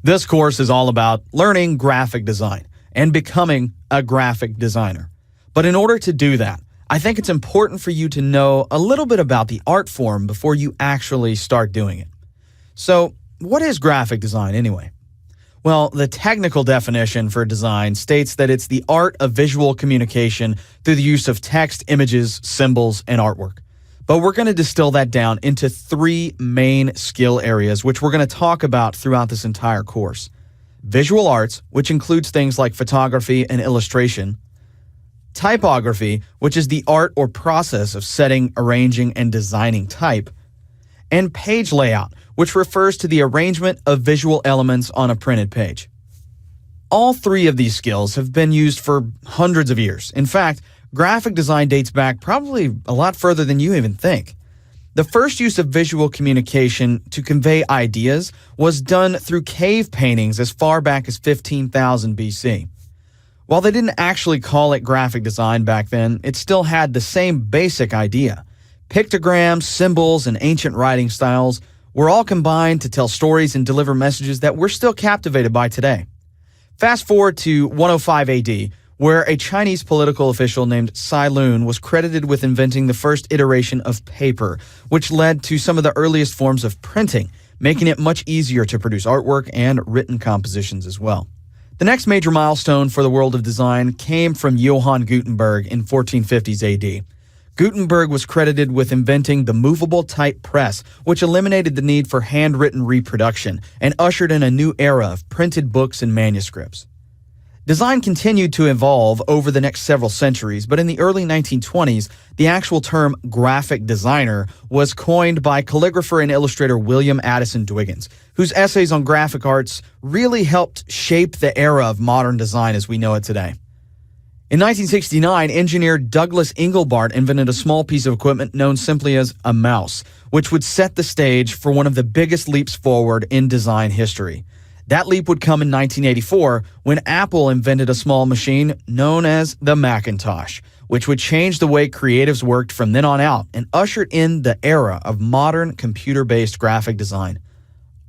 This course is all about learning graphic design and becoming a graphic designer. But in order to do that, I think it's important for you to know a little bit about the art form before you actually start doing it. So, what is graphic design anyway? Well, the technical definition for design states that it's the art of visual communication through the use of text, images, symbols, and artwork. But we're going to distill that down into three main skill areas, which we're going to talk about throughout this entire course. Visual arts, which includes things like photography and illustration. Typography, which is the art or process of setting, arranging, and designing type. And page layout, which refers to the arrangement of visual elements on a printed page. All three of these skills have been used for hundreds of years. In fact, graphic design dates back probably a lot further than you even think. The first use of visual communication to convey ideas was done through cave paintings as far back as 15,000 BC. While they didn't actually call it graphic design back then, it still had the same basic idea. Pictograms, symbols, and ancient writing styles were all combined to tell stories and deliver messages that we're still captivated by today. Fast forward to 105 AD, where a Chinese political official named Cai Lun was credited with inventing the first iteration of paper, which led to some of the earliest forms of printing, making it much easier to produce artwork and written compositions as well. The next major milestone for the world of design came from Johann Gutenberg in 1450s AD. Gutenberg was credited with inventing the movable type press, which eliminated the need for handwritten reproduction and ushered in a new era of printed books and manuscripts. Design continued to evolve over the next several centuries, but in the early 1920s, the actual term graphic designer was coined by calligrapher and illustrator William Addison Dwiggins, whose essays on graphic arts really helped shape the era of modern design as we know it today. In 1969, engineer Douglas Engelbart invented a small piece of equipment known simply as a mouse, which would set the stage for one of the biggest leaps forward in design history. That leap would come in 1984 when Apple invented a small machine known as the Macintosh, which would change the way creatives worked from then on out and ushered in the era of modern computer-based graphic design.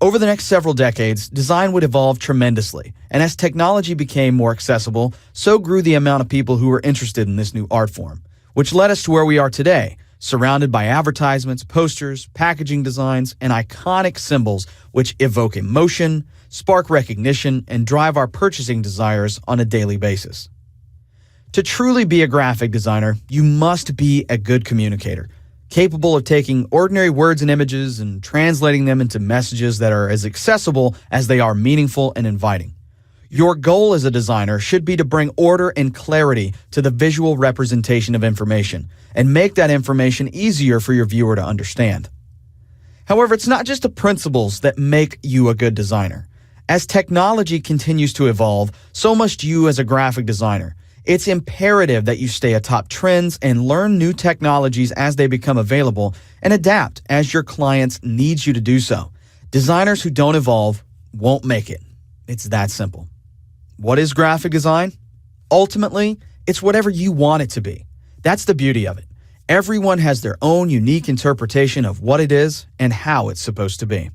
Over the next several decades, design would evolve tremendously, and as technology became more accessible, so grew the amount of people who were interested in this new art form, which led us to where we are today, surrounded by advertisements, posters, packaging designs, and iconic symbols which evoke emotion, spark recognition, and drive our purchasing desires on a daily basis. To truly be a graphic designer, you must be a good communicator, capable of taking ordinary words and images and translating them into messages that are as accessible as they are meaningful and inviting. Your goal as a designer should be to bring order and clarity to the visual representation of information and make that information easier for your viewer to understand. However, it's not just the principles that make you a good designer. As technology continues to evolve, so must you as a graphic designer. It's imperative that you stay atop trends and learn new technologies as they become available and adapt as your clients need you to do so. Designers who don't evolve won't make it. It's that simple. What is graphic design? Ultimately, it's whatever you want it to be. That's the beauty of it. Everyone has their own unique interpretation of what it is and how it's supposed to be.